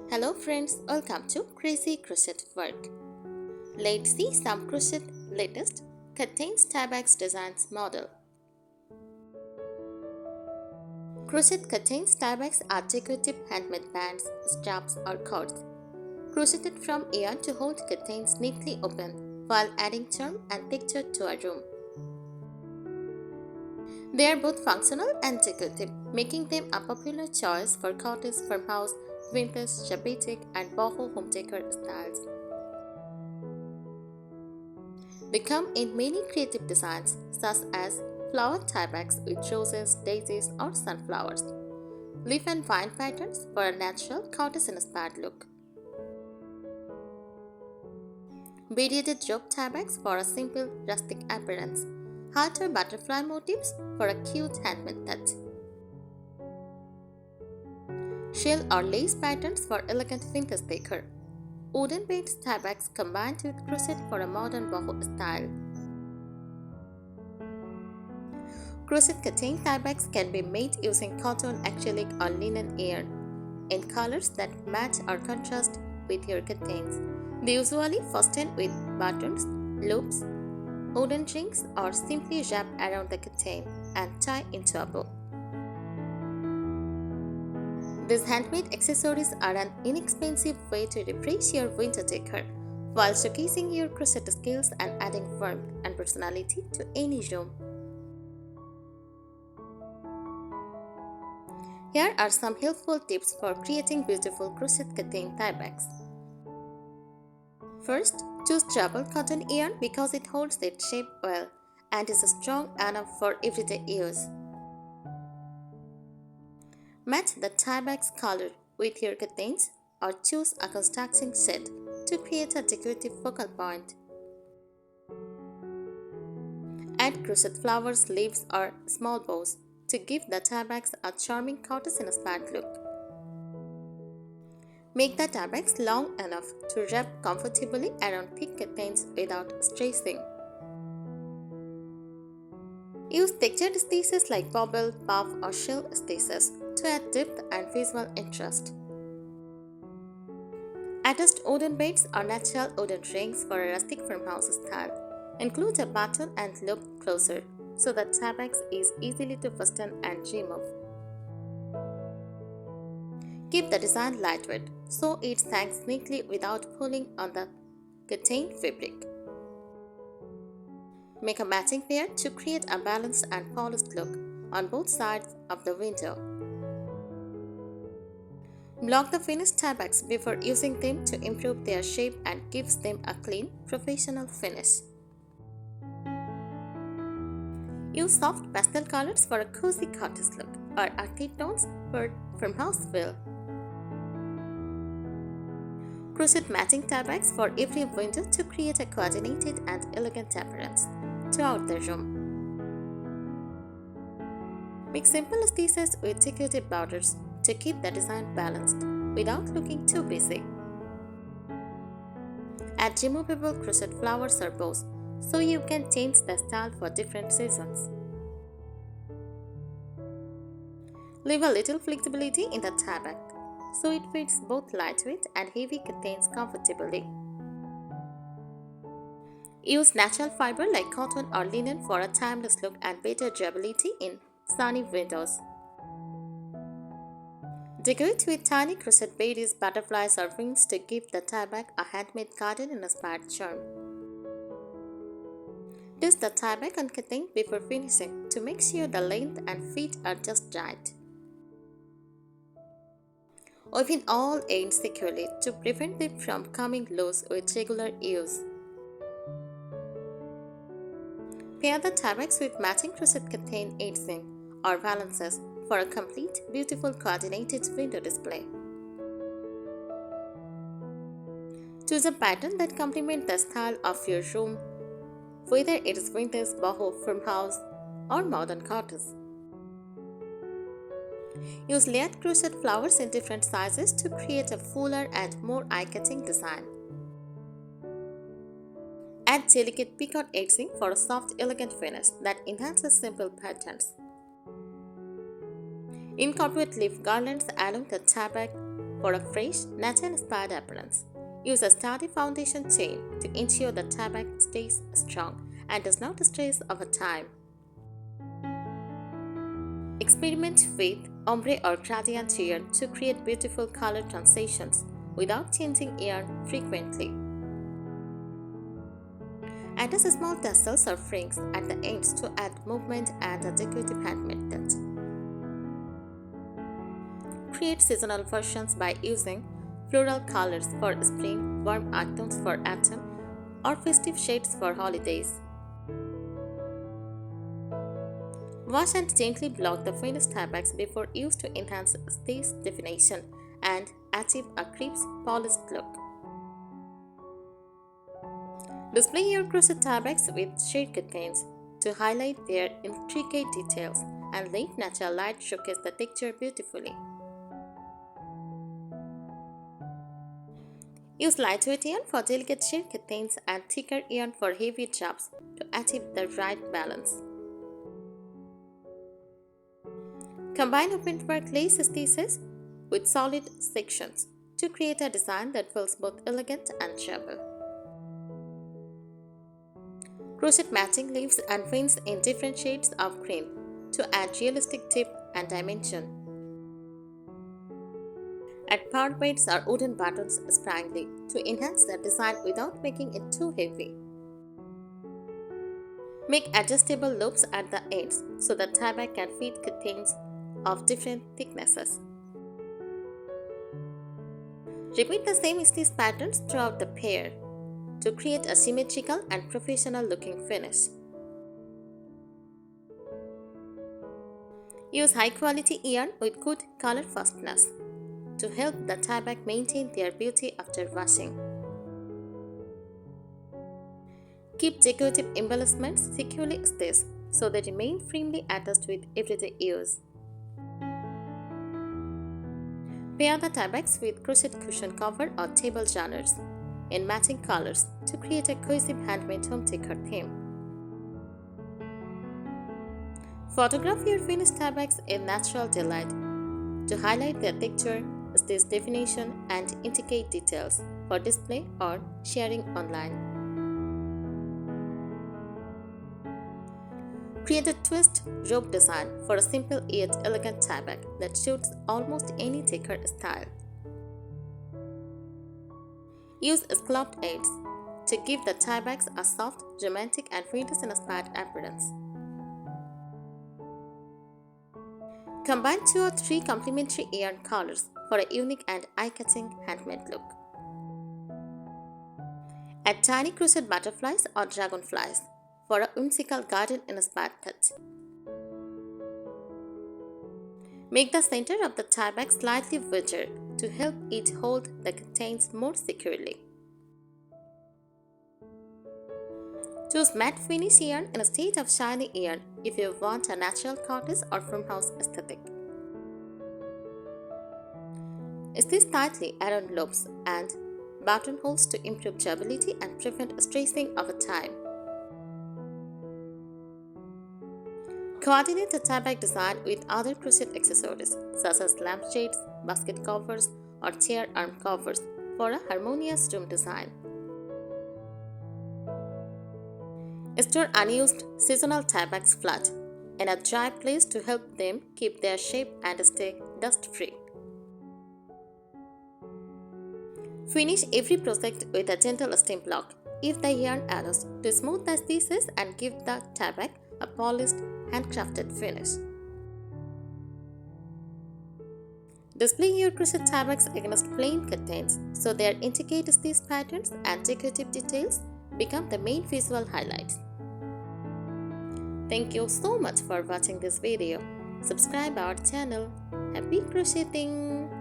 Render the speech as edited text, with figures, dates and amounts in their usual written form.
Hello friends, welcome to Crazy Crochet Work. Let's see some crochet latest contains tiebacks designs model. Crochet contains tiebacks are decorative handmade bands, straps or cords. Crocheted from yarn to hold contains neatly open while adding charm and texture to a room. They are both functional and decorative, making them a popular choice for cottage, farmhouse, vintage, shabbatic and boho home decor styles. They come in many creative designs such as flower tiebacks with roses, daisies or sunflowers, leaf and vine patterns for a natural cottage-inspired look, beaded rope tiebacks for a simple rustic appearance, heart or butterfly motifs for a cute handmade touch, shell or lace patterns for elegant vintage decor, wooden beads tiebacks combined with crochet for a modern boho style. Crochet contained tiebacks can be made using cotton, acrylic or linen yarn in colors that match or contrast with your contains. They usually fasten with buttons, loops, wooden rings or simply wrap around the contain and tie into a bow. These handmade accessories are an inexpensive way to refresh your winter decor while showcasing your crochet skills and adding warmth and personality to any room. Here are some helpful tips for creating beautiful crochet contained tiebacks. First, choose double cotton yarn because it holds its shape well and is strong enough for everyday use. Match the tieback's color with your contains or choose a contrasting shade to create a decorative focal point. Add crochet flowers, leaves or small bows to give the tiebacks a charming cottage-inspired look. Make the tiebacks long enough to wrap comfortably around thick contains without stressing. Use textured stitches like bobble, puff or shell stitches to add depth and visual interest. Attached wooden beads or natural wooden rings for a rustic farmhouse style. Include a button and loop closer so that tiebacks is easily to fasten and remove. Keep the design lightweight so it hangs neatly without pulling on the contained fabric. Make a matching pair to create a balanced and polished look on both sides of the window. Block the finished tiebacks before using them to improve their shape and gives them a clean, professional finish. Use soft pastel colors for a cozy cottage look or earthy tones for farmhouse feel. Crochet matching tiebacks for every window to create a coordinated and elegant appearance throughout the room. Make simple stitches with decorative borders to keep the design balanced without looking too busy. Add removable crochet flowers or bows so you can change the style for different seasons. Leave a little flexibility in the tieback so it fits both lightweight and heavy contains comfortably. Use natural fiber like cotton or linen for a timeless look and better durability in sunny windows. Decorate with tiny crochet beads, butterflies or wings to give the tieback a handmade garden-inspired charm. Test the tieback on contain before finishing to make sure the length and fit are just right. Open all ends securely to prevent them from coming loose with regular use. Pair the tiebacks with matching crochet contain edging or valances for a complete, beautiful coordinated window display. Choose a pattern that complements the style of your room, whether it is vintage, boho, farmhouse, or modern cottage. Use layered crochet flowers in different sizes to create a fuller and more eye-catching design. Add delicate picot edging for a soft, elegant finish that enhances simple patterns. Incorporate leaf garlands along the tieback for a fresh, nature-inspired appearance. Use a sturdy foundation chain to ensure the tieback stays strong and does not stress over time. Experiment with ombre or gradient yarn to create beautiful color transitions without changing yarn frequently. Add a small tassels or frings at the ends to add movement and a decorative handmade touch. Create seasonal versions by using floral colors for spring, warm earth tones for autumn, or festive shades for holidays. Wash and gently block the finished tiebacks before use to enhance stitch definition and achieve a crisp, polished look. Display your crochet tiebacks with shade curtains to highlight their intricate details and let natural light showcase the texture beautifully. Use lightweight yarn for delicate shade curtains and thicker yarn for heavy drops to achieve the right balance. Combine open work lace stitches with solid sections to create a design that feels both elegant and durable. Crochet matching leaves and veins in different shades of green to add realistic depth and dimension. Add powered weights or wooden buttons sprangly to enhance the design without making it too heavy. Make adjustable loops at the ends so the tieback can fit curtains of different thicknesses. Repeat the same stitch patterns throughout the pair to create a symmetrical and professional looking finish. Use high quality yarn with good color fastness to help the tieback maintain their beauty after washing. Keep decorative embellishments securely stitched so they remain firmly attached with everyday use. Pair the tiebacks with crochet cushion cover or table runners in matching colors to create a cohesive handmade home decor theme. Photograph your finished tiebacks in natural daylight to highlight their texture, stitch definition, and intricate details for display or sharing online. Create a twist rope design for a simple yet elegant tieback that suits almost any decor style. Use scalloped ends to give the tiebacks a soft, romantic, and vintage-inspired appearance. Combine 2 or 3 complementary yarn colors for a unique and eye-catching handmade look. Add tiny crochet butterflies or dragonflies for a whimsical garden-inspired touch. Make the center of the tieback slightly wedger to help it hold the curtains more securely. Choose matte finish yarn instead of shiny yarn if you want a natural cottage or farmhouse aesthetic. Stitch tightly around loops and buttonholes to improve durability and prevent stressing over time. Coordinate the tieback design with other crochet accessories such as lampshades, basket covers, or chair arm covers for a harmonious room design. Store unused seasonal tiebacks flat in a dry place to help them keep their shape and stay dust-free. Finish every project with a gentle stem block if the yarn allows to smooth the stitches and give the tieback a polished, handcrafted finish. Display your crochet tiebacks against plain curtains so their intricate stitch patterns and decorative details become the main visual highlights. Thank you so much for watching this video. Subscribe our channel. Happy crocheting!